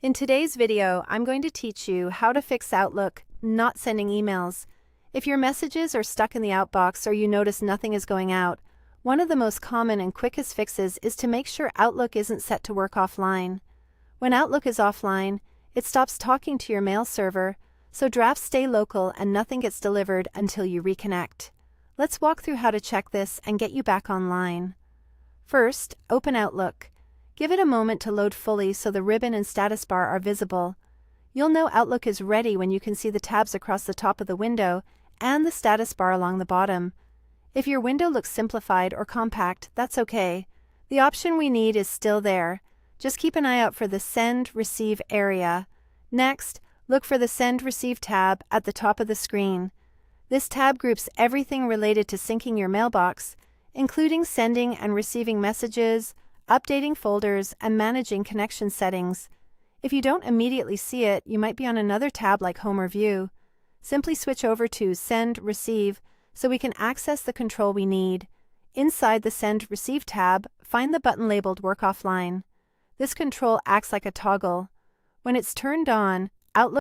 In today's video, I'm going to teach you how to fix Outlook not sending emails. If your messages are stuck in the outbox or you notice nothing is going out, one of the most common and quickest fixes is to make sure Outlook isn't set to work offline. When Outlook is offline, it stops talking to your mail server, so drafts stay local and nothing gets delivered until you reconnect. Let's walk through how to check this and get you back online. First, open Outlook. Give it a moment to load fully so the ribbon and status bar are visible. You'll know Outlook is ready when you can see the tabs across the top of the window and the status bar along the bottom. If your window looks simplified or compact, that's okay. The option we need is still there. Just keep an eye out for the Send Receive area. Next, look for the Send Receive tab at the top of the screen. This tab groups everything related to syncing your mailbox, including sending and receiving messages, updating folders, and managing connection settings. If you don't immediately see it, you might be on another tab like Home or View. Simply switch over to Send Receive so we can access the control we need. Inside the Send Receive tab, find the button labeled Work Offline. This control acts like a toggle. When it's turned on, Outlook